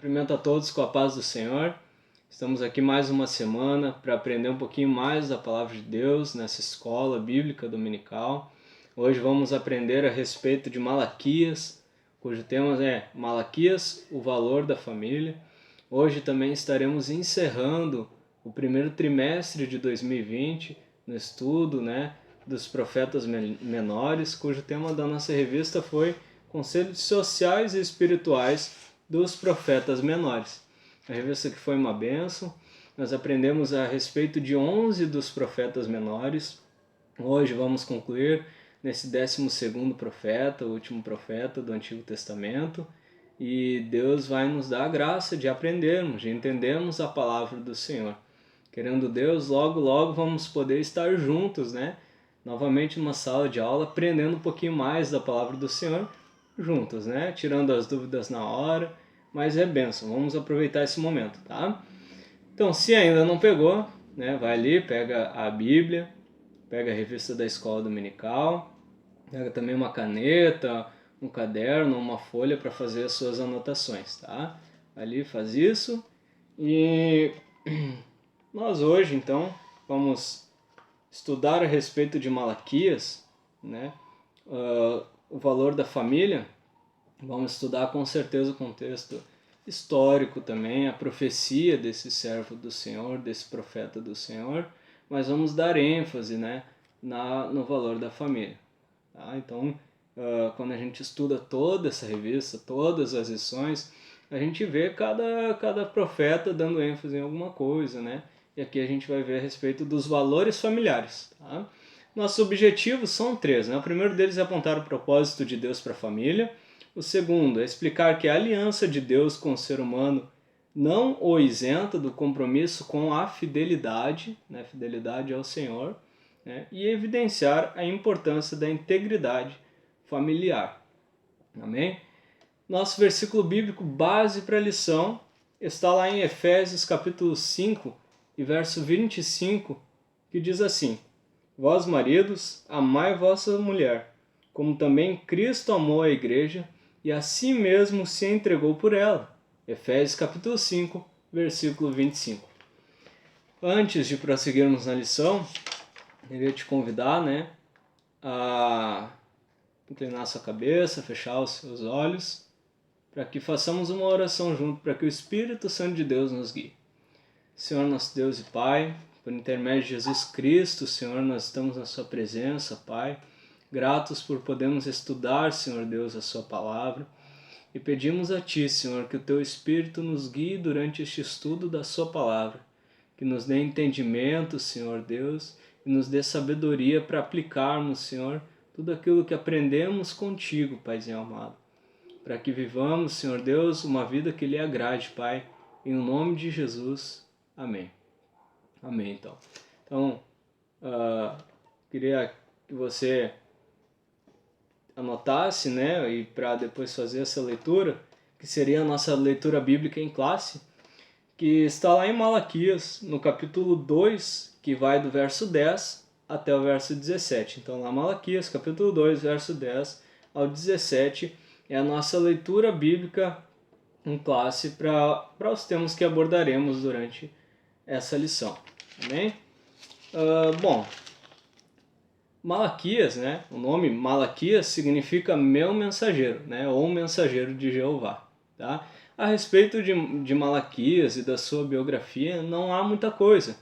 Cumprimento a todos com a paz do Senhor. Estamos aqui mais uma semana para aprender um pouquinho mais da Palavra de Deus nessa escola bíblica dominical. Hoje vamos aprender a respeito de Malaquias, cujo tema é Malaquias, o valor da família. Hoje também estaremos encerrando o primeiro trimestre de 2020 no estudo, dos profetas menores, cujo tema da nossa revista foi Conselhos Sociais e Espirituais dos Profetas Menores. A revista que foi uma bênção. Nós aprendemos a respeito de 11 dos profetas menores. Hoje vamos concluir nesse 12º profeta, o último profeta do Antigo Testamento. E Deus vai nos dar a graça de aprendermos, de entendermos a palavra do Senhor. Querendo Deus, logo vamos poder estar juntos, novamente numa sala de aula, aprendendo um pouquinho mais da palavra do Senhor, juntos, tirando as dúvidas na hora, mas é bênção, vamos aproveitar esse momento, tá? Então, se ainda não pegou, vai ali, pega a Bíblia, pega a revista da escola dominical, pega também uma caneta, um caderno, uma folha para fazer as suas anotações, tá? Ali faz isso e nós hoje, então, vamos estudar a respeito de Malaquias, o valor da família. Vamos estudar com certeza o contexto histórico também, a profecia desse servo do Senhor, desse profeta do Senhor, mas vamos dar ênfase no valor da família. Tá? Então, quando a gente estuda toda essa revista, todas as lições, a gente vê cada profeta dando ênfase em alguma coisa, E aqui a gente vai ver a respeito dos valores familiares. Tá? Nossos objetivos são 3. O primeiro deles é apontar o propósito de Deus para a família. O segundo é explicar que a aliança de Deus com o ser humano não o isenta do compromisso com a fidelidade, fidelidade ao Senhor, e evidenciar a importância da integridade familiar. Amém? Nosso versículo bíblico base para a lição está lá em Efésios capítulo 5 e verso 25, que diz assim: Vós, maridos, amai vossa mulher, como também Cristo amou a igreja e a si mesmo se entregou por ela. Efésios capítulo 5, versículo 25. Antes de prosseguirmos na lição, eu queria te convidar, a inclinar sua cabeça, fechar os seus olhos, para que façamos uma oração junto, para que o Espírito Santo de Deus nos guie. Senhor, nosso Deus e Pai, por intermédio de Jesus Cristo, Senhor, nós estamos na sua presença, Pai, gratos por podermos estudar, Senhor Deus, a sua palavra, e pedimos a Ti, Senhor, que o Teu Espírito nos guie durante este estudo da sua palavra, que nos dê entendimento, Senhor Deus, e nos dê sabedoria para aplicarmos, Senhor, tudo aquilo que aprendemos contigo, Paizinho amado, para que vivamos, Senhor Deus, uma vida que lhe agrade, Pai, em nome de Jesus. Amém. Amém, então. Então, queria que você anotasse, e para depois fazer essa leitura, que seria a nossa leitura bíblica em classe, que está lá em Malaquias, no capítulo 2, que vai do verso 10 até o verso 17. Então, lá Malaquias, capítulo 2, verso 10 ao 17, é a nossa leitura bíblica em classe para os temas que abordaremos durante essa lição. Amém? Bom, Malaquias, o nome Malaquias significa meu mensageiro, ou mensageiro de Jeová. Tá? A respeito de Malaquias e da sua biografia, não há muita coisa.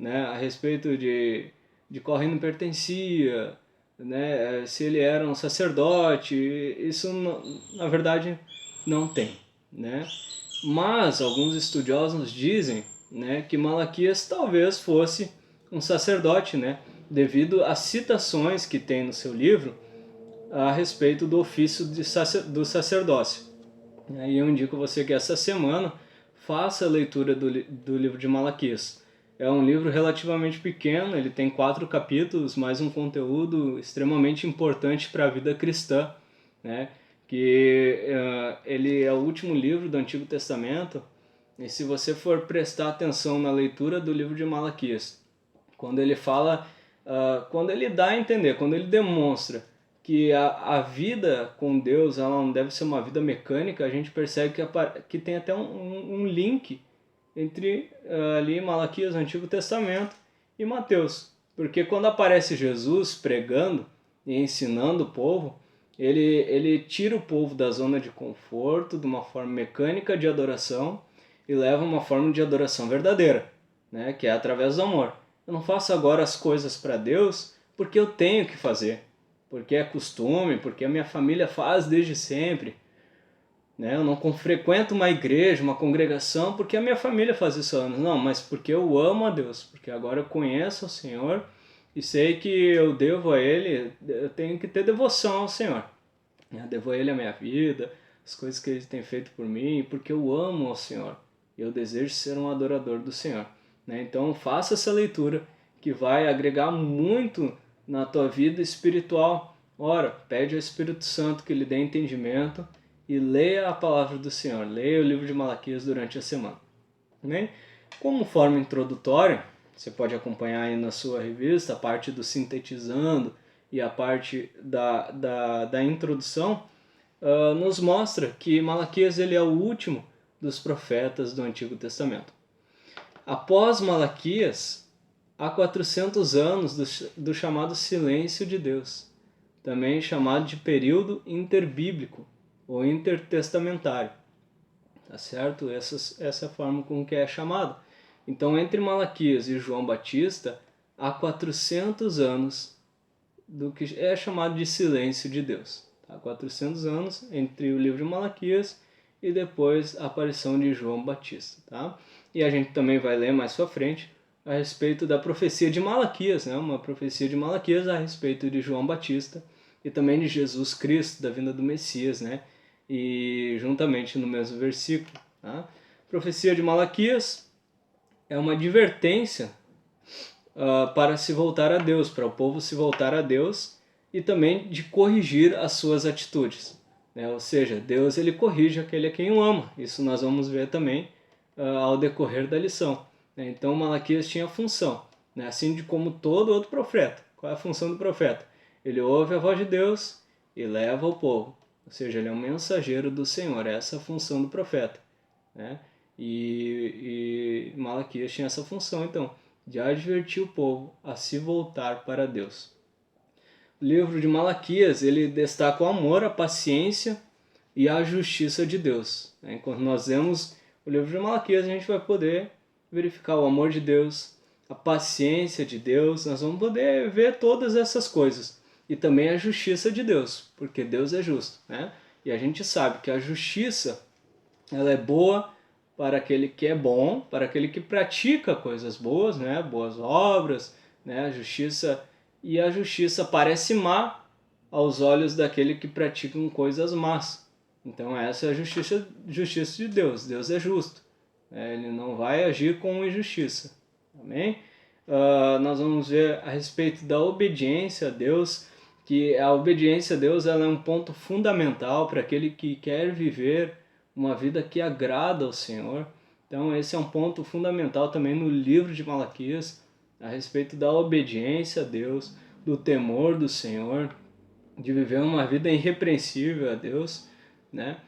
A respeito de qual reino pertencia, se ele era um sacerdote, isso na verdade não tem. Mas alguns estudiosos dizem que Malaquias talvez fosse um sacerdote, devido às citações que tem no seu livro a respeito do ofício do sacerdócio. E eu indico você que essa semana faça a leitura do livro de Malaquias. É um livro relativamente pequeno, ele tem 4 capítulos, mais um conteúdo extremamente importante para a vida cristã, que ele é o último livro do Antigo Testamento, e se você for prestar atenção na leitura do livro de Malaquias, quando ele fala, quando ele dá a entender, quando ele demonstra que a vida com Deus ela não deve ser uma vida mecânica, a gente percebe que tem até um link entre ali Malaquias, o Antigo Testamento, e Mateus. Porque quando aparece Jesus pregando e ensinando o povo, ele tira o povo da zona de conforto, de uma forma mecânica de adoração, e leva uma forma de adoração verdadeira, né? Que é através do amor. Eu não faço agora as coisas para Deus porque eu tenho que fazer, porque é costume, porque a minha família faz desde sempre, né? Eu não frequento uma igreja, uma congregação, porque a minha família faz isso há anos. Não, mas porque eu amo a Deus, porque agora eu conheço o Senhor e sei que eu devo a Ele, eu tenho que ter devoção ao Senhor. Eu devo a Ele a minha vida, as coisas que Ele tem feito por mim, porque eu amo ao Senhor. E eu desejo ser um adorador do Senhor, né? Então faça essa leitura que vai agregar muito na tua vida espiritual. Ora, pede ao Espírito Santo que lhe dê entendimento e leia a palavra do Senhor, leia o livro de Malaquias durante a semana. Né? Como forma introdutória, você pode acompanhar aí na sua revista a parte do sintetizando e a parte da introdução, nos mostra que Malaquias ele é o último dos profetas do Antigo Testamento. Após Malaquias, há 400 anos do chamado silêncio de Deus, também chamado de período interbíblico ou intertestamentário, tá certo? Essa é a forma com que é chamado. Então, entre Malaquias e João Batista, há 400 anos do que é chamado de silêncio de Deus. Tá? 400 anos entre o livro de Malaquias e depois a aparição de João Batista. Tá? E a gente também vai ler mais pra frente a respeito da profecia de Malaquias, né? Uma profecia de Malaquias a respeito de João Batista e também de Jesus Cristo, da vinda do Messias, né? E juntamente no mesmo versículo. Tá? A profecia de Malaquias é uma advertência para se voltar a Deus, para o povo se voltar a Deus e também de corrigir as suas atitudes, né? Ou seja, Deus ele corrige aquele a quem o ama. Isso nós vamos ver também ao decorrer da lição, né? Então Malaquias tinha função, né? Assim de como todo outro profeta. Qual é a função do profeta? Ele ouve a voz de Deus e leva o povo. Ou seja, ele é um mensageiro do Senhor. Essa é a função do profeta, né? E Malaquias tinha essa função, então, de advertir o povo a se voltar para Deus. O livro de Malaquias, ele destaca o amor, a paciência e a justiça de Deus. Enquanto nós lemos o livro de Malaquias, a gente vai poder verificar o amor de Deus, a paciência de Deus, nós vamos poder ver todas essas coisas. E também a justiça de Deus, porque Deus é justo, né? E a gente sabe que a justiça, ela é boa para aquele que é bom, para aquele que pratica coisas boas, né? Boas obras, né? A justiça parece má aos olhos daquele que praticam coisas más. Então essa é a justiça de Deus. Deus é justo, né? Ele não vai agir com injustiça. Amém? Nós vamos ver a respeito da obediência a Deus, que a obediência a Deus ela é um ponto fundamental para aquele que quer viver uma vida que agrada ao Senhor. Então esse é um ponto fundamental também no livro de Malaquias, a respeito da obediência a Deus, do temor do Senhor, de viver uma vida irrepreensível a Deus, né?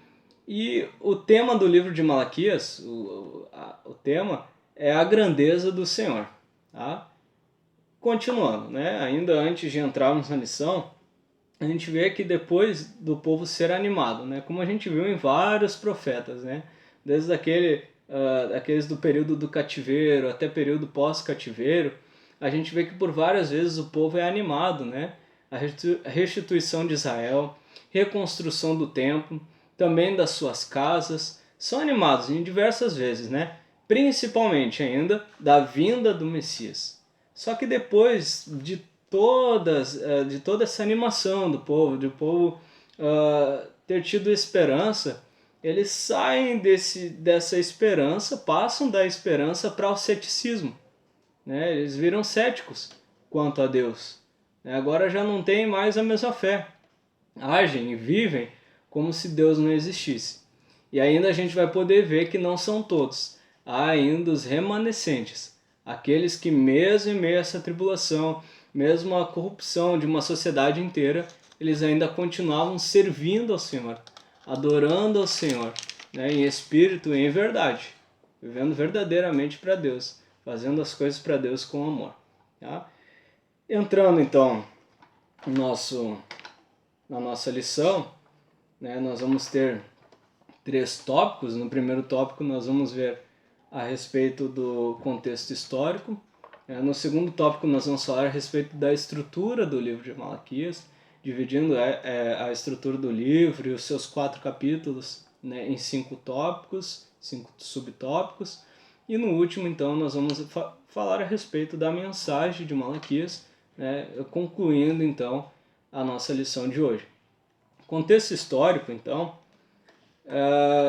E o tema do livro de Malaquias, o tema é a grandeza do Senhor. Tá? Continuando, né? Ainda antes de entrarmos na lição, a gente vê que depois do povo ser animado, né? Como a gente viu em vários profetas, né? Desde aqueles do período do cativeiro até período pós-cativeiro, a gente vê que por várias vezes o povo é animado, né? A restituição de Israel, reconstrução do templo, também das suas casas, são animados em diversas vezes, né? Principalmente ainda da vinda do Messias. Só que depois de toda essa animação do povo, de o povo ter tido esperança, eles saem dessa esperança, passam da esperança para o ceticismo, né? Eles viram céticos quanto a Deus. Agora já não tem mais a mesma fé. Agem e vivem como se Deus não existisse. E ainda a gente vai poder ver que não são todos. Há ainda os remanescentes, aqueles que mesmo em meio a essa tribulação, mesmo a corrupção de uma sociedade inteira, eles ainda continuavam servindo ao Senhor, adorando ao Senhor, né, em espírito e em verdade, vivendo verdadeiramente para Deus, fazendo as coisas para Deus com amor. Tá? Entrando então na nossa lição, né, nós vamos ter 3 tópicos. No primeiro tópico nós vamos ver a respeito do contexto histórico. No segundo tópico nós vamos falar a respeito da estrutura do livro de Malaquias, dividindo a estrutura do livro e os seus 4 capítulos, né, em 5 tópicos, 5 subtópicos. E no último, então, nós vamos falar a respeito da mensagem de Malaquias, né, concluindo, então, a nossa lição de hoje. Contexto histórico, então,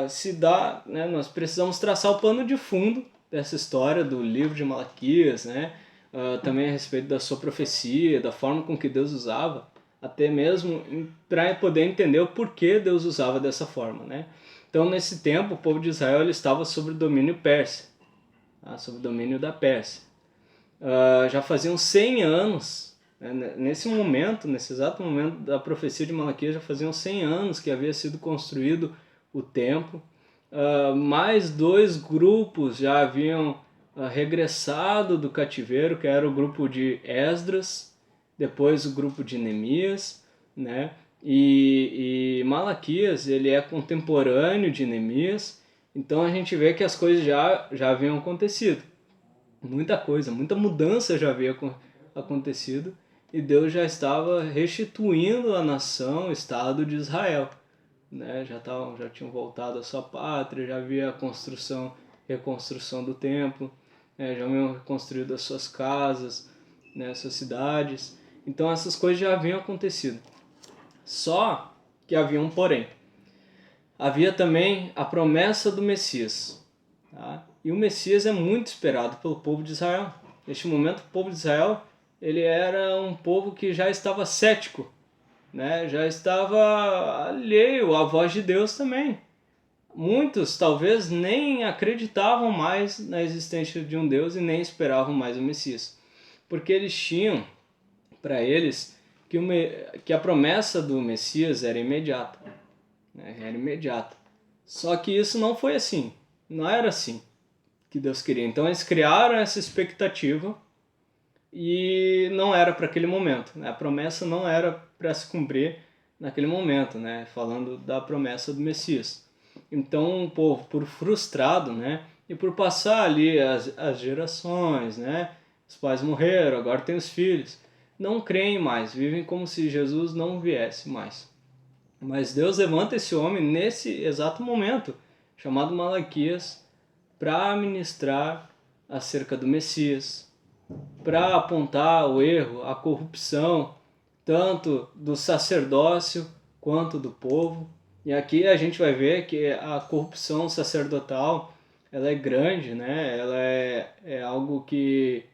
se dá, né, nós precisamos traçar o pano de fundo dessa história do livro de Malaquias, né, também a respeito da sua profecia, da forma com que Deus usava, até mesmo para poder entender o porquê Deus usava dessa forma, né? Então, nesse tempo, o povo de Israel ele estava sob o domínio persa, tá? Sob o domínio da Pérsia. Já faziam 100 anos, né? Nesse exato momento da profecia de Malaquias, já faziam 100 anos que havia sido construído o templo. Mais 2 grupos já haviam regressado do cativeiro, que era o grupo de Esdras, depois o grupo de Neemias, né? E Malaquias ele é contemporâneo de Neemias, então a gente vê que as coisas já haviam acontecido. Muita coisa, muita mudança já havia acontecido e Deus já estava restituindo a nação, o Estado de Israel, né? Já tinham voltado à sua pátria, já havia a reconstrução do templo, né? Já haviam reconstruído as suas casas, né? Suas cidades. Então essas coisas já haviam acontecido. Só que havia um porém. Havia também a promessa do Messias, tá? E o Messias é muito esperado pelo povo de Israel. Neste momento, o povo de Israel ele era um povo que já estava cético, né? Já estava alheio à voz de Deus também. Muitos talvez nem acreditavam mais na existência de um Deus e nem esperavam mais o Messias, porque eles tinham para eles que a promessa do Messias era imediata, né? Era imediata. Só que isso não foi assim, não era assim que Deus queria. Então eles criaram essa expectativa e não era para aquele momento, né? A promessa não era para se cumprir naquele momento, né? Falando da promessa do Messias. Então o povo, por frustrado, né? E por passar ali as gerações, né? Os pais morreram, agora tem os filhos. Não creem mais, vivem como se Jesus não viesse mais. Mas Deus levanta esse homem nesse exato momento, chamado Malaquias, para ministrar acerca do Messias, para apontar o erro, a corrupção, tanto do sacerdócio quanto do povo. E aqui a gente vai ver que a corrupção sacerdotal ela é grande, né? Ela é algo que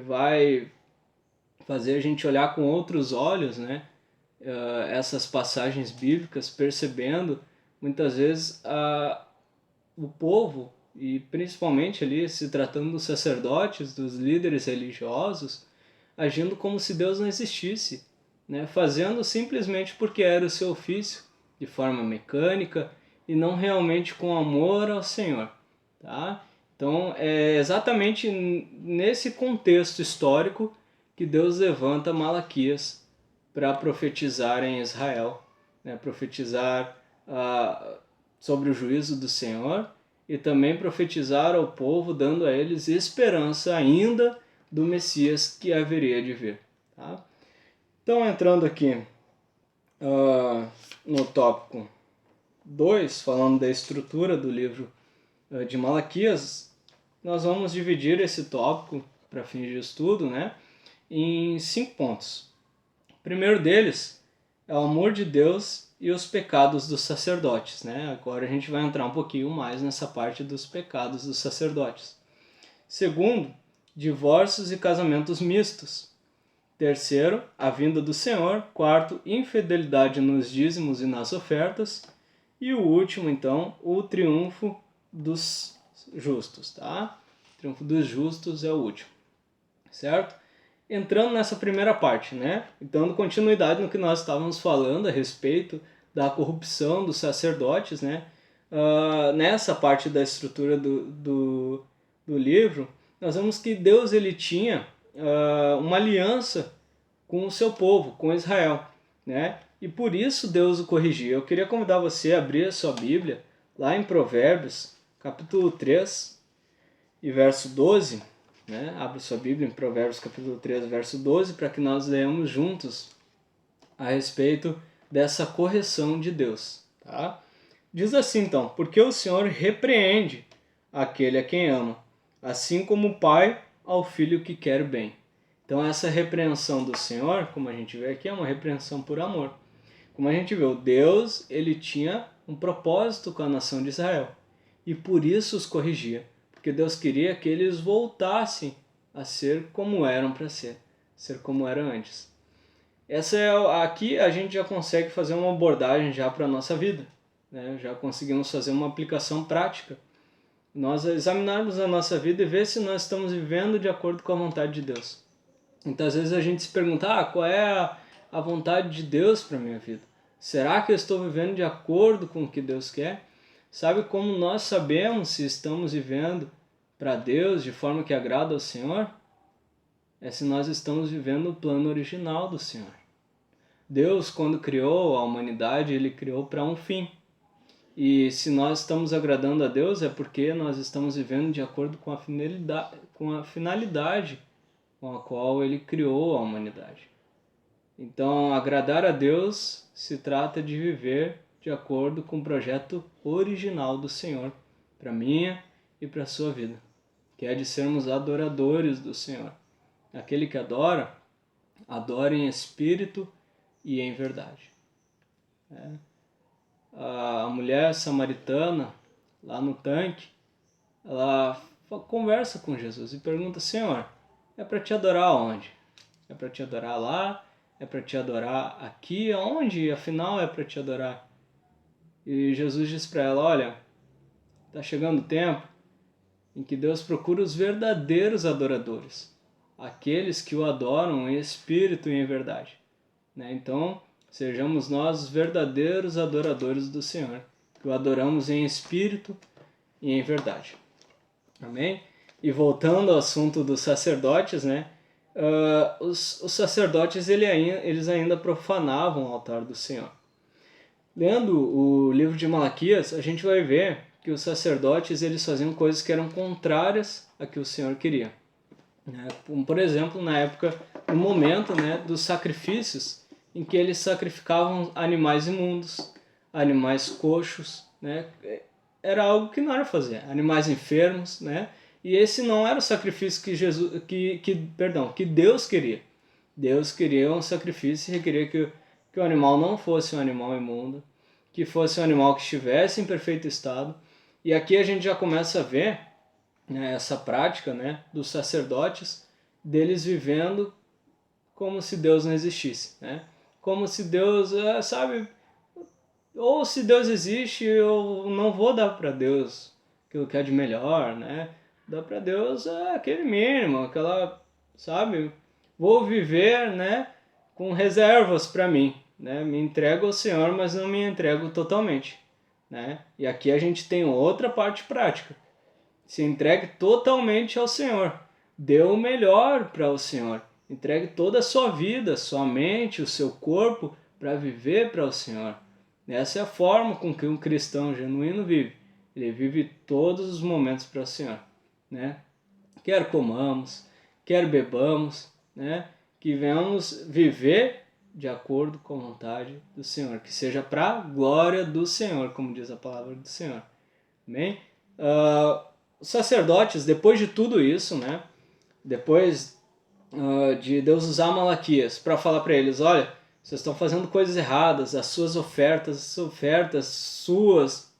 vai fazer a gente olhar com outros olhos, né? Essas passagens bíblicas, percebendo muitas vezes o povo, e principalmente ali se tratando dos sacerdotes, dos líderes religiosos, agindo como se Deus não existisse, né? Fazendo simplesmente porque era o seu ofício, de forma mecânica e não realmente com amor ao Senhor. Tá? Então é exatamente nesse contexto histórico que Deus levanta Malaquias para profetizar em Israel, né? Profetizar sobre o juízo do Senhor e também profetizar ao povo, dando a eles esperança ainda do Messias que haveria de vir. Tá? Então, entrando aqui no tópico 2, falando da estrutura do livro de Malaquias, nós vamos dividir esse tópico, para fins de estudo, né, em 5 pontos. O primeiro deles é o amor de Deus e os pecados dos sacerdotes, né? Agora a gente vai entrar um pouquinho mais nessa parte dos pecados dos sacerdotes. Segundo, divórcios e casamentos mistos. Terceiro, a vinda do Senhor. Quarto, infidelidade nos dízimos e nas ofertas. E o último, então, o triunfo dos justos, tá? O triunfo dos justos é o último, certo? entrando nessa primeira parte, né? Dando continuidade no que nós estávamos falando a respeito da corrupção dos sacerdotes, né? Nessa parte da estrutura do livro, nós vemos que Deus ele tinha uma aliança com o seu povo, com Israel, né? E por isso Deus o corrigia. Eu queria convidar você a abrir a sua Bíblia lá em Provérbios, capítulo 3 e verso 12, né? Abra sua Bíblia em Provérbios capítulo 3, verso 12, para que nós leamos juntos a respeito dessa correção de Deus, tá? Diz assim então: porque o Senhor repreende aquele a quem ama, assim como o pai ao filho que quer bem. Então essa repreensão do Senhor, como a gente vê aqui, é uma repreensão por amor. Como a gente vê, o Deus, ele tinha um propósito com a nação de Israel e por isso os corrigia, porque Deus queria que eles voltassem a ser como eram para ser como eram antes. Aqui a gente já consegue fazer uma abordagem já para a nossa vida, né? Já conseguimos fazer uma aplicação prática. Nós examinarmos a nossa vida e ver se nós estamos vivendo de acordo com a vontade de Deus. Então, às vezes a gente se pergunta, qual é a vontade de Deus para a minha vida? Será que eu estou vivendo de acordo com o que Deus quer? Sabe como nós sabemos se estamos vivendo para Deus de forma que agrada ao Senhor? É se nós estamos vivendo o plano original do Senhor. Deus, quando criou a humanidade, ele criou para um fim. E se nós estamos agradando a Deus, é porque nós estamos vivendo de acordo com a finalidade com a qual ele criou a humanidade. Então, agradar a Deus se trata de viver de acordo com o projeto original do Senhor, para minha e para a sua vida, que é de sermos adoradores do Senhor. Aquele que adora, adora em espírito e em verdade. A mulher samaritana, lá no tanque, ela conversa com Jesus e pergunta: Senhor, é para te adorar onde? É para te adorar lá? É para te adorar aqui? Aonde, afinal, é para te adorar? E Jesus diz para ela: olha, está chegando o tempo em que Deus procura os verdadeiros adoradores, aqueles que o adoram em espírito e em verdade. Né? Então, sejamos nós os verdadeiros adoradores do Senhor, que o adoramos em espírito e em verdade. Amém? E voltando ao assunto dos sacerdotes, né? Os sacerdotes eles ainda profanavam o altar do Senhor. Lendo o livro de Malaquias, a gente vai ver que os sacerdotes eles faziam coisas que eram contrárias a que o Senhor queria. Né? Como, por exemplo, na época, no momento, né, dos sacrifícios, em que eles sacrificavam animais imundos, animais coxos, né? Era algo que não era fazer, animais enfermos, né? E esse não era o sacrifício que Deus queria. Deus queria um sacrifício e requeria que o animal não fosse um animal imundo, que fosse um animal que estivesse em perfeito estado. E aqui a gente já começa a ver, né, essa prática, né, dos sacerdotes, deles vivendo como se Deus não existisse, né? Como se Deus, sabe, ou se Deus existe, eu não vou dar para Deus aquilo que é de melhor, né? Dá para Deus aquele mínimo, aquela, sabe? Vou viver, né, com reservas para mim, né? Me entrego ao Senhor, mas não me entrego totalmente, né? E aqui a gente tem outra parte prática. Se entregue totalmente ao Senhor. Dê o melhor para o Senhor. Entregue toda a sua vida, sua mente, o seu corpo para viver para o Senhor. Essa é a forma com que um cristão genuíno vive. Ele vive todos os momentos para o Senhor, né? Quer comamos, quer bebamos, né? Que venhamos viver de acordo com a vontade do Senhor. Que seja para a glória do Senhor, como diz a palavra do Senhor. Amém? Os sacerdotes, depois de tudo isso, né? Depois de Deus usar Malaquias para falar para eles: olha, vocês estão fazendo coisas erradas, as suas ofertas suas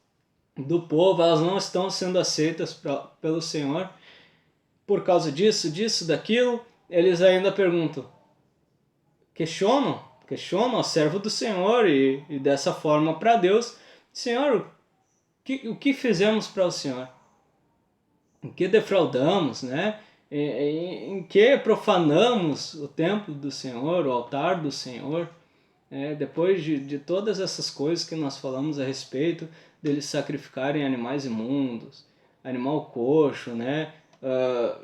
do povo, elas não estão sendo aceitas pelo Senhor. Por causa disso, daquilo, eles ainda perguntam, questionam ao servo do Senhor e dessa forma para Deus: Senhor, o que fizemos para o Senhor? Em que defraudamos, né? em que profanamos o templo do Senhor, o altar do Senhor. Depois de todas essas coisas que nós falamos a respeito deles sacrificarem animais imundos, animal coxo, né,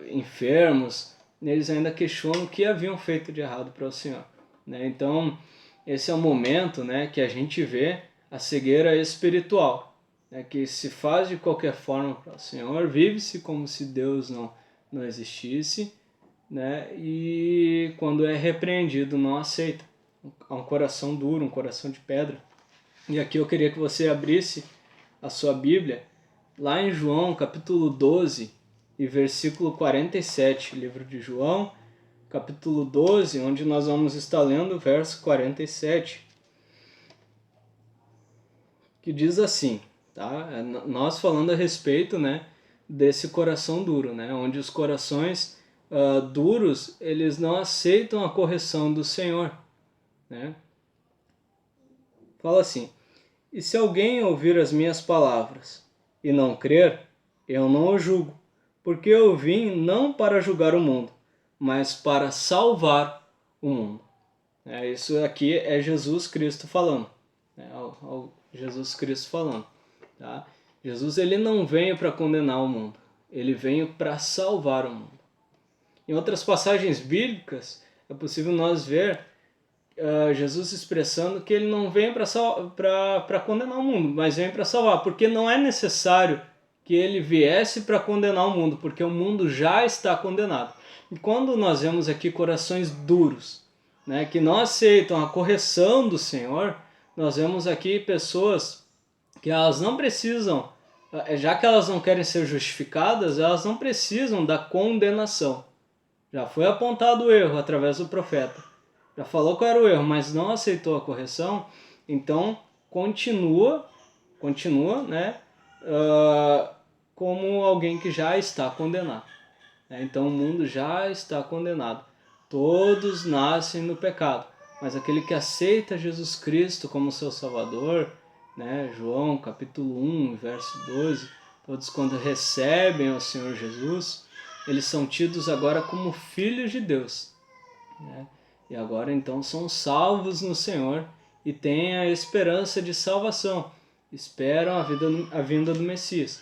enfermos, eles ainda questionam o que haviam feito de errado para o Senhor. Né? Então, esse é o momento, né, que a gente vê a cegueira espiritual, né, que se faz de qualquer forma para o Senhor, vive-se como se Deus não existisse, né, e quando é repreendido não aceita. Há um coração duro, um coração de pedra. E aqui eu queria que você abrisse a sua Bíblia lá em João, capítulo 12 e versículo 47, livro de João, capítulo 12, onde nós vamos estar lendo o verso 47, que diz assim, tá? Nós falando a respeito, né, desse coração duro, né, onde os corações duros, eles não aceitam a correção do Senhor, né? Fala assim: e se alguém ouvir as minhas palavras e não crer, eu não o julgo, porque eu vim não para julgar o mundo, mas para salvar o mundo. Isso aqui é Jesus Cristo falando. Jesus Cristo falando. Tá? Jesus ele não veio para condenar o mundo, ele veio para salvar o mundo. Em outras passagens bíblicas, é possível nós ver Jesus expressando que ele não vem para condenar o mundo, mas vem para salvar, porque não é necessário que ele viesse para condenar o mundo, porque o mundo já está condenado. E quando nós vemos aqui corações duros, né, que não aceitam a correção do Senhor, nós vemos aqui pessoas que elas não precisam, já que elas não querem ser justificadas, elas não precisam da condenação. Já foi apontado o erro através do profeta. Já falou qual era o erro, mas não aceitou a correção, então continua, né, como alguém que já está condenado. Então o mundo já está condenado. Todos nascem no pecado, mas aquele que aceita Jesus Cristo como seu Salvador, né, João capítulo 1, verso 12, todos quando recebem o Senhor Jesus, eles são tidos agora como filhos de Deus, né? E agora então são salvos no Senhor e têm a esperança de salvação, esperam a vinda do Messias.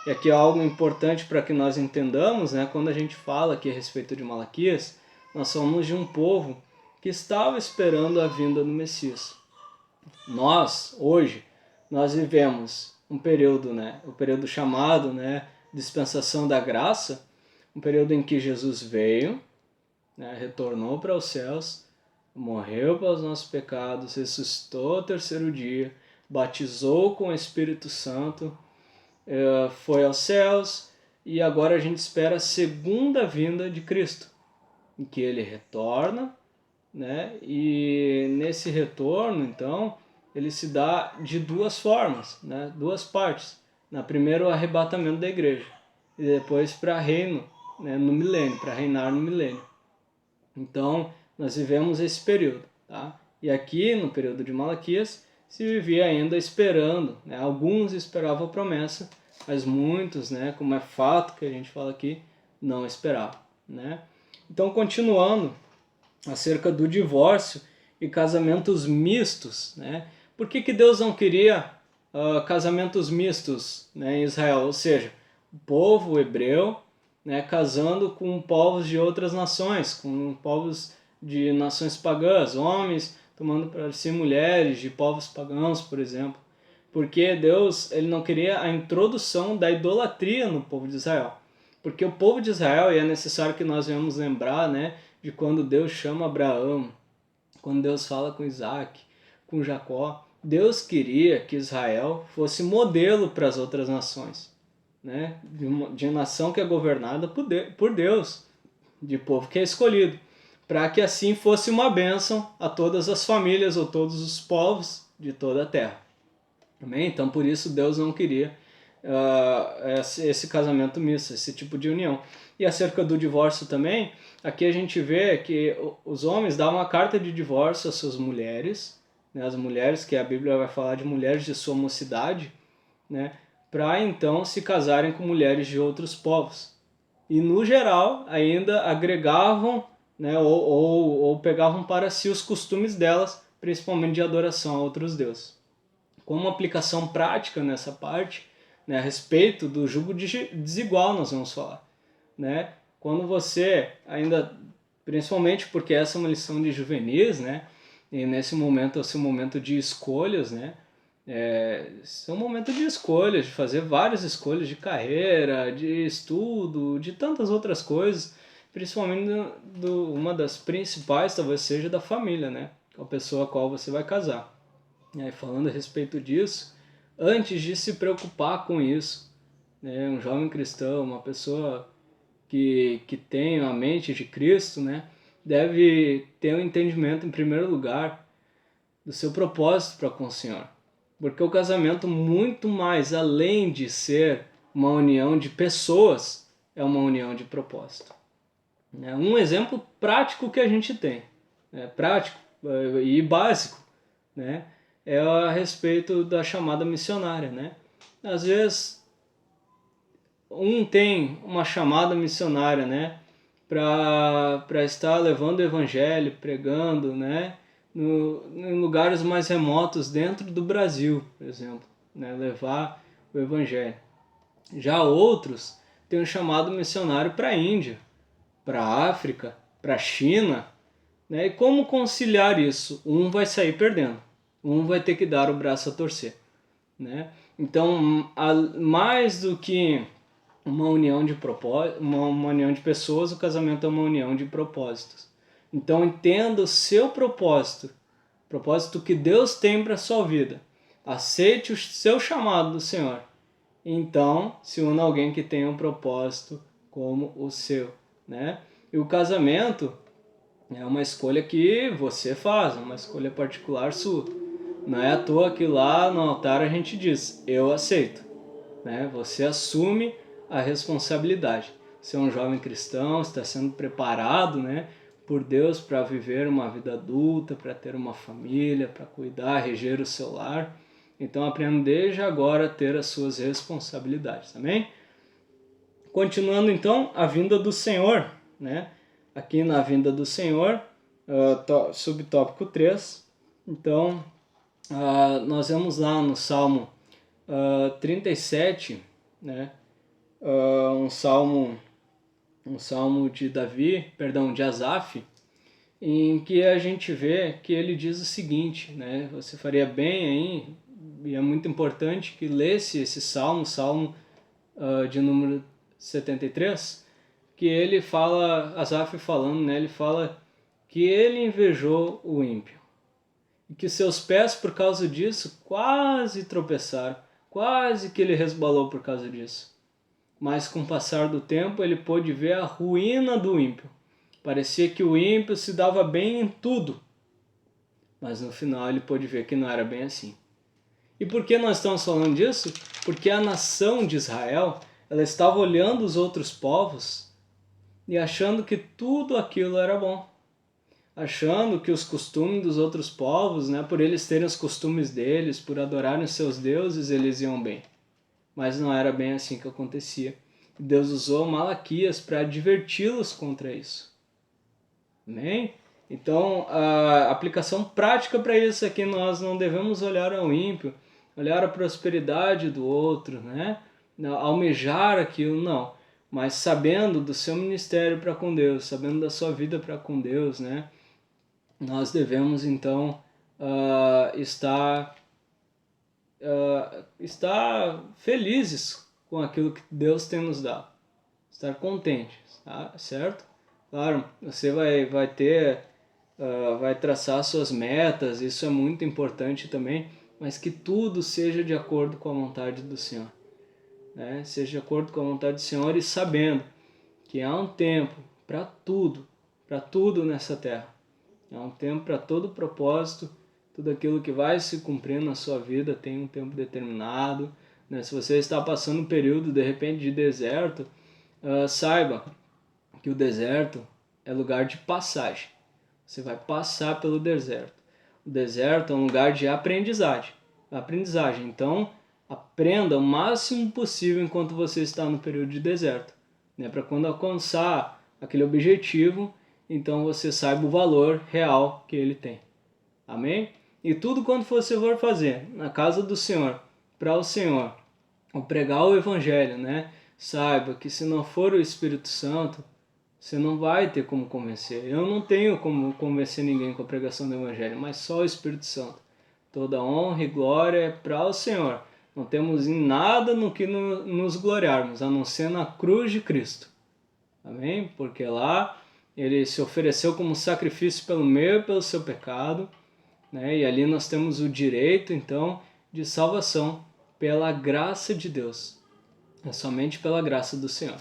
E aqui é algo importante para que nós entendamos, né? Quando a gente fala aqui a respeito de Malaquias, nós somos de um povo que estava esperando a vinda do Messias. Nós, hoje, nós vivemos um período, né? O período chamado, né, dispensação da graça, um período em que Jesus veio, né, retornou para os céus, morreu para os nossos pecados, ressuscitou ao terceiro dia, batizou com o Espírito Santo, foi aos céus, e agora a gente espera a segunda vinda de Cristo, em que ele retorna, né, e nesse retorno, então, ele se dá de duas formas, né, duas partes. Na primeira, o arrebatamento da igreja, e depois para reino, né, no milênio, para reinar no milênio. Então, nós vivemos esse período, tá? E aqui, no período de Malaquias, se vivia ainda esperando, né? Alguns esperavam a promessa, mas muitos, né, como é fato que a gente fala aqui, não esperavam, né? Então, continuando acerca do divórcio e casamentos mistos, né? Por que Deus não queria casamentos mistos, né, em Israel? Ou seja, o povo hebreu, né, casando com povos de outras nações, com povos de nações pagãs, homens tomando para si mulheres de povos pagãos, por exemplo. Porque Deus ele não queria a introdução da idolatria no povo de Israel. Porque o povo de Israel, e é necessário que nós venhamos lembrar, né, de quando Deus chama Abraão, quando Deus fala com Isaac, com Jacó, Deus queria que Israel fosse modelo para as outras nações, né? De nação que é governada por Deus, de povo que é escolhido, para que assim fosse uma bênção a todas as famílias ou todos os povos de toda a terra. Amém? Então por isso Deus não queria esse casamento misto, esse tipo de união. E acerca do divórcio também, aqui a gente vê que os homens davam uma carta de divórcio às suas mulheres, né, as mulheres, que a Bíblia vai falar de mulheres de sua mocidade, né, para então se casarem com mulheres de outros povos. e no geral ainda agregavam, né, ou pegavam para si os costumes delas, principalmente de adoração a outros deuses. Como aplicação prática nessa parte, né, a respeito do jugo desigual nós vamos falar, né? Quando você ainda, principalmente porque essa é uma lição de juvenis, né? E nesse momento, esse momento de escolhas, né? Esse é um momento de escolhas, de fazer várias escolhas de carreira, de estudo, de tantas outras coisas, principalmente uma das principais talvez seja da família, né? Com a pessoa a qual você vai casar. E aí, falando a respeito disso, antes de se preocupar com isso, né? Um jovem cristão, uma pessoa que tem a mente de Cristo, né? Deve ter um entendimento, em primeiro lugar, do seu propósito para com o Senhor. Porque o casamento, muito mais além de ser uma união de pessoas, é uma união de propósito. Um exemplo prático que a gente tem, prático e básico, né? É a respeito da chamada missionária, né? Às vezes, um tem uma chamada missionária, né? Para estar levando o evangelho, pregando, né? Em lugares mais remotos dentro do Brasil, por exemplo, né? Levar o evangelho. Já outros têm um chamado missionário para a Índia, para a África, para a China, né? E como conciliar isso? Um vai sair perdendo, um vai ter que dar o braço a torcer, né? Então, mais do que uma união de propósito, uma união de pessoas, o casamento é uma união de propósitos. Então, entenda o seu propósito, propósito que Deus tem para a sua vida. Aceite o seu chamado do Senhor. Então, se una a alguém que tenha um propósito como o seu, né? E o casamento é uma escolha que você faz, é uma escolha particular sua. Não é à toa que lá no altar a gente diz, eu aceito, né? Você assume a responsabilidade. Você é um jovem cristão, está sendo preparado, né, por Deus para viver uma vida adulta, para ter uma família, para cuidar, reger o seu lar. Então aprenda desde agora a ter as suas responsabilidades, amém? Continuando então, a vinda do Senhor, né? Aqui na vinda do Senhor, subtópico 3. Então, nós vemos lá no Salmo 37, né? Um salmo de de Asaf, em que a gente vê que ele diz o seguinte, né? Você faria bem aí, e é muito importante que lesse esse salmo de número 73, que ele fala, Asaf falando, né? Ele fala que ele invejou o ímpio, e que seus pés, por causa disso, quase tropeçaram, quase que ele resbalou por causa disso. Mas com o passar do tempo ele pôde ver a ruína do ímpio. Parecia que o ímpio se dava bem em tudo, mas no final ele pôde ver que não era bem assim. E por que nós estamos falando disso? Porque a nação de Israel, ela estava olhando os outros povos e achando que tudo aquilo era bom. Achando que os costumes dos outros povos, né, por eles terem os costumes deles, por adorarem os seus deuses, eles iam bem. Mas não era bem assim que acontecia. Deus usou Malaquias para adverti-los contra isso. Amém? Então, a aplicação prática para isso é que nós não devemos olhar ao ímpio, olhar a prosperidade do outro, né? Almejar aquilo, não. Mas sabendo do seu ministério para com Deus, sabendo da sua vida para com Deus, né? Nós devemos, então, estar felizes com aquilo que Deus tem nos dado. Estar contentes, tá? Certo? Claro, você vai ter, vai traçar suas metas, isso é muito importante também, mas que tudo seja de acordo com a vontade do Senhor. Né? Seja de acordo com a vontade do Senhor e sabendo que há um tempo para tudo nessa terra. Há um tempo para todo propósito, tudo aquilo que vai se cumprir na sua vida tem um tempo determinado. Né? Se você está passando um período, de repente, de deserto, saiba que o deserto é lugar de passagem. Você vai passar pelo deserto. O deserto é um lugar de aprendizagem. Então, aprenda o máximo possível enquanto você está no período de deserto. né? Para quando alcançar aquele objetivo, então você saiba o valor real que ele tem. Amém? E tudo quanto você for fazer na casa do Senhor, para o Senhor, ou pregar o Evangelho, né? Saiba que se não for o Espírito Santo, você não vai ter como convencer. Eu não tenho como convencer ninguém com a pregação do Evangelho, mas só o Espírito Santo. Toda honra e glória é para o Senhor. Não temos em nada no que nos gloriarmos, a não ser na cruz de Cristo. Amém? Porque lá ele se ofereceu como sacrifício pelo meu e pelo seu pecado, né? E ali nós temos o direito, então, de salvação pela graça de Deus. É somente pela graça do Senhor.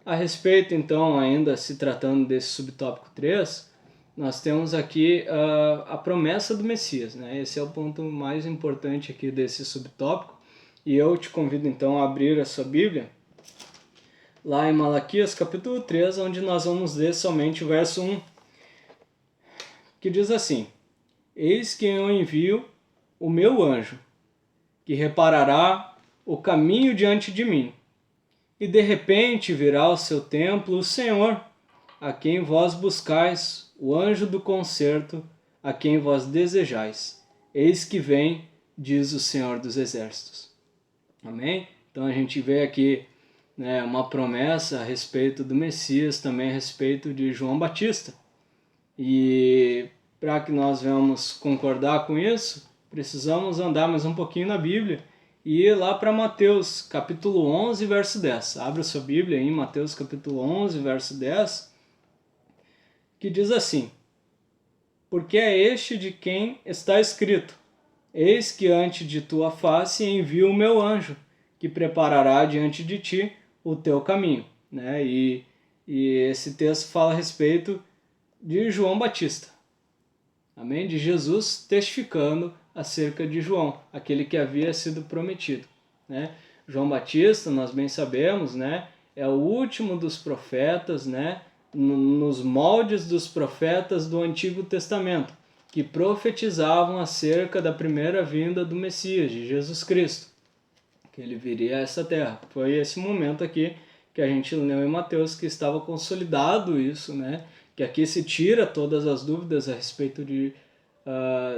A respeito, então, ainda se tratando desse subtópico 3, nós temos aqui a promessa do Messias, né? Esse é o ponto mais importante aqui desse subtópico. E eu te convido, então, a abrir a sua Bíblia, lá em Malaquias, capítulo 3, onde nós vamos ler somente o verso 1, que diz assim: Eis que eu envio o meu anjo, que reparará o caminho diante de mim. E de repente virá ao seu templo o Senhor, a quem vós buscais, o anjo do concerto, a quem vós desejais. Eis que vem, diz o Senhor dos Exércitos. Amém? Então a gente vê aqui, né, uma promessa a respeito do Messias, também a respeito de João Batista. E para que nós venhamos concordar com isso, precisamos andar mais um pouquinho na Bíblia e ir lá para Mateus, capítulo 11, verso 10. Abra sua Bíblia aí em Mateus, capítulo 11, verso 10, que diz assim: Porque é este de quem está escrito: Eis que ante de tua face envio o meu anjo, que preparará diante de ti o teu caminho. Né? E esse texto fala a respeito de João Batista. Amém? De Jesus testificando acerca de João, aquele que havia sido prometido. Né? João Batista, nós bem sabemos, né, é o último dos profetas, né, nos moldes dos profetas do Antigo Testamento, que profetizavam acerca da primeira vinda do Messias, de Jesus Cristo, que ele viria a essa terra. Foi esse momento aqui que a gente leu em Mateus que estava consolidado isso, né? Que aqui se tira todas as dúvidas a respeito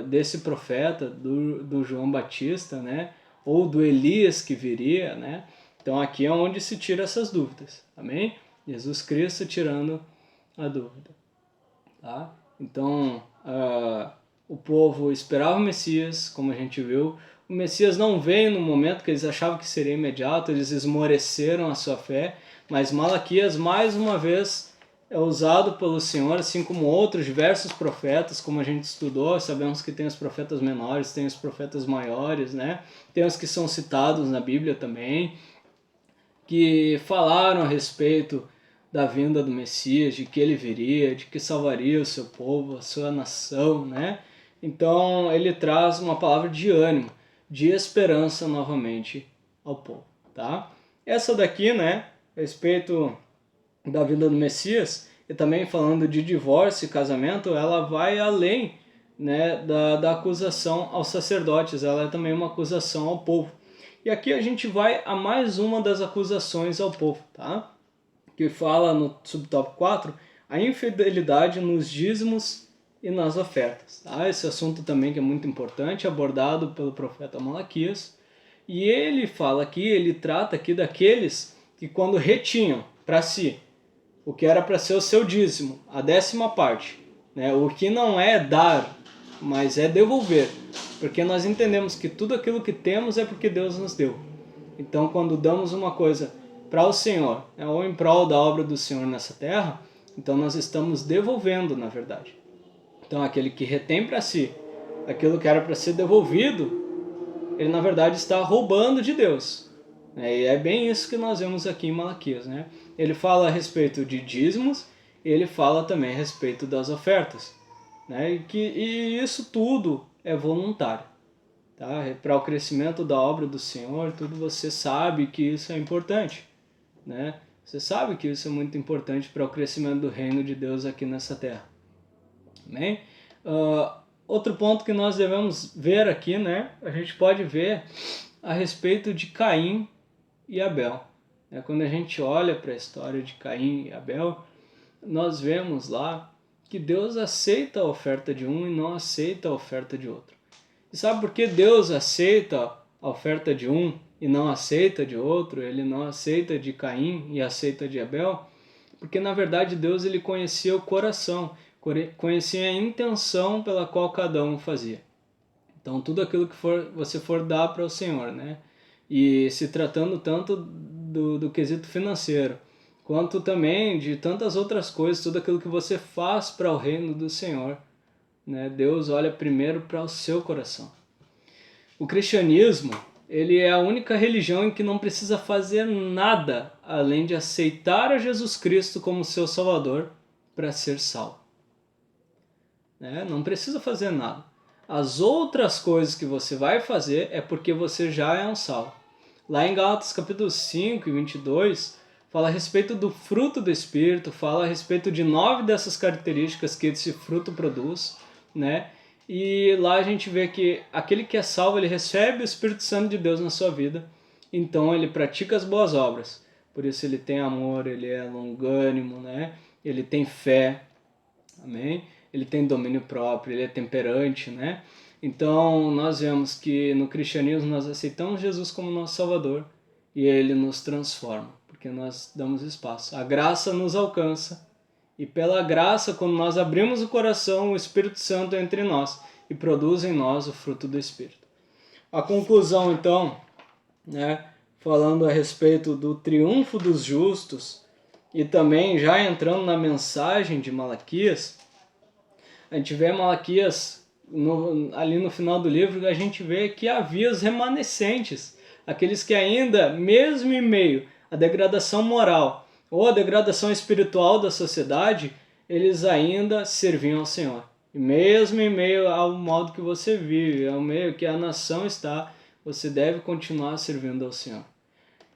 desse profeta, do João Batista, né? Ou do Elias que viria, né? Então aqui é onde se tira essas dúvidas, amém? Jesus Cristo tirando a dúvida, tá? Então o povo esperava o Messias, como a gente viu. O Messias não veio no momento que eles achavam que seria imediato, eles esmoreceram a sua fé, mas Malaquias mais uma vez é usado pelo Senhor, assim como outros diversos profetas, como a gente estudou. Sabemos que tem os profetas menores, tem os profetas maiores, né? Tem os que são citados na Bíblia também, que falaram a respeito da vinda do Messias, de que ele viria, de que salvaria o seu povo, a sua nação, né? Então ele traz uma palavra de ânimo, de esperança novamente ao povo, tá? Essa daqui, né, a respeito da vinda do Messias, e também falando de divórcio e casamento, ela vai além, né, da acusação aos sacerdotes, ela é também uma acusação ao povo. E aqui a gente vai a mais uma das acusações ao povo, tá? Que fala no subtópico 4, a infidelidade nos dízimos e nas ofertas. Tá? Esse assunto também que é muito importante, abordado pelo profeta Malaquias. E ele fala aqui, ele trata aqui daqueles que quando retinham para si o que era para ser o seu dízimo, a 10ª parte, né? O que não é dar, mas é devolver, porque nós entendemos que tudo aquilo que temos é porque Deus nos deu. Então quando damos uma coisa para o Senhor, né, ou em prol da obra do Senhor nessa terra, então nós estamos devolvendo, na verdade. Então aquele que retém para si aquilo que era para ser devolvido, ele na verdade está roubando de Deus. E é bem isso que nós vemos aqui em Malaquias, né? Ele fala a respeito de dízimos, e ele fala também a respeito das ofertas, né? E isso tudo é voluntário, tá? Para o crescimento da obra do Senhor, tudo, você sabe que isso é importante, né? Você sabe que isso é muito importante para o crescimento do reino de Deus aqui nessa terra. Amém? Outro ponto que nós devemos ver aqui, né? A gente pode ver a respeito de Caim e Abel. Quando a gente olha para a história de Caim e Abel, nós vemos lá que Deus aceita a oferta de um e não aceita a oferta de outro. E sabe por que Deus aceita a oferta de um e não aceita de outro? Ele não aceita de Caim e aceita de Abel? Porque na verdade Deus ele conhecia o coração, conhecia a intenção pela qual cada um fazia. Então tudo aquilo que você for dar para o Senhor, né? E se tratando tanto do quesito financeiro, quanto também de tantas outras coisas, tudo aquilo que você faz para o reino do Senhor, né? Deus olha primeiro para o seu coração. O cristianismo, ele é a única religião em que não precisa fazer nada além de aceitar a Jesus Cristo como seu Salvador para ser salvo. Não precisa fazer nada. As outras coisas que você vai fazer é porque você já é um salvo. Lá em Gálatas capítulo 5 e 22, fala a respeito do fruto do Espírito, fala a respeito de 9 dessas características que esse fruto produz, né? E lá a gente vê que aquele que é salvo, ele recebe o Espírito Santo de Deus na sua vida, então ele pratica as boas obras. Por isso ele tem amor, ele é longânimo, né? Ele tem fé, amém? Ele tem domínio próprio, ele é temperante, né? Então nós vemos que no cristianismo nós aceitamos Jesus como nosso Salvador e ele nos transforma, porque nós damos espaço. A graça nos alcança e pela graça, quando nós abrimos o coração, o Espírito Santo entra em nós e produz em nós o fruto do Espírito. A conclusão então, né, falando a respeito do triunfo dos justos e também já entrando na mensagem de Malaquias, a gente vê Malaquias, ali no final do livro, a gente vê que havia os remanescentes, aqueles que ainda, mesmo em meio à degradação moral ou à degradação espiritual da sociedade, eles ainda serviam ao Senhor. E mesmo em meio ao modo que você vive, ao meio que a nação está, você deve continuar servindo ao Senhor.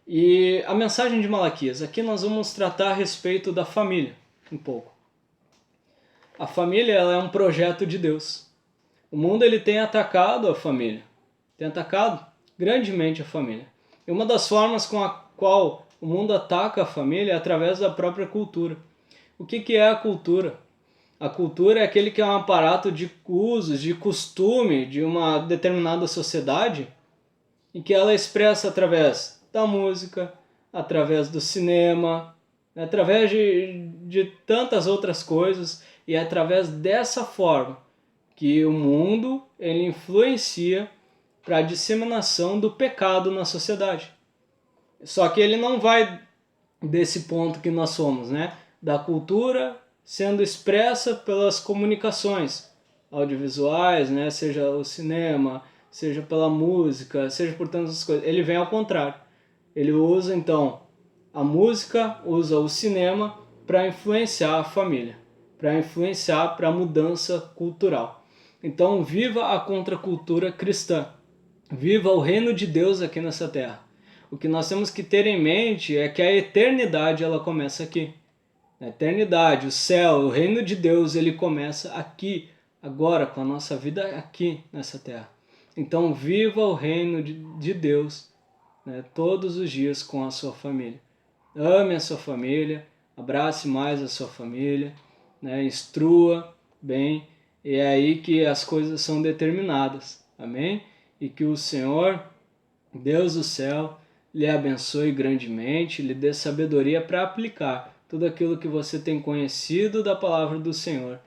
E a mensagem de Malaquias, aqui nós vamos tratar a respeito da família, um pouco. A família ela é um projeto de Deus. O mundo ele tem atacado a família, tem atacado grandemente a família. E uma das formas com a qual o mundo ataca a família é através da própria cultura. O que é a cultura? A cultura é aquele que é um aparato de usos, de costume de uma determinada sociedade e que ela expressa através da música, através do cinema, através de tantas outras coisas, e é através dessa forma que o mundo ele influencia para a disseminação do pecado na sociedade. Só que ele não vai desse ponto que nós somos, né? Da cultura sendo expressa pelas comunicações audiovisuais, né? Seja o cinema, seja pela música, seja por tantas coisas. Ele vem ao contrário. Ele usa, então, a música, usa o cinema para influenciar a família, para influenciar para a mudança cultural. Então, viva a contracultura cristã. Viva o reino de Deus aqui nessa terra. O que nós temos que ter em mente é que a eternidade ela começa aqui. A eternidade, o céu, o reino de Deus, ele começa aqui, agora, com a nossa vida aqui nessa terra. Então, viva o reino de Deus, né, todos os dias com a sua família. Ame a sua família, abrace mais a sua família, né, instrua bem, e é aí que as coisas são determinadas. Amém? E que o Senhor, Deus do céu, lhe abençoe grandemente, lhe dê sabedoria para aplicar tudo aquilo que você tem conhecido da palavra do Senhor.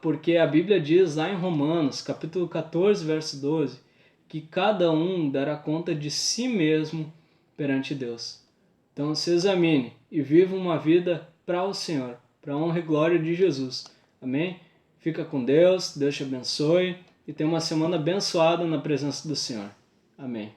Porque a Bíblia diz lá em Romanos, capítulo 14, verso 12, que cada um dará conta de si mesmo perante Deus. Então se examine e viva uma vida para o Senhor, para a honra e glória de Jesus. Amém? Fica com Deus, Deus te abençoe e tenha uma semana abençoada na presença do Senhor. Amém.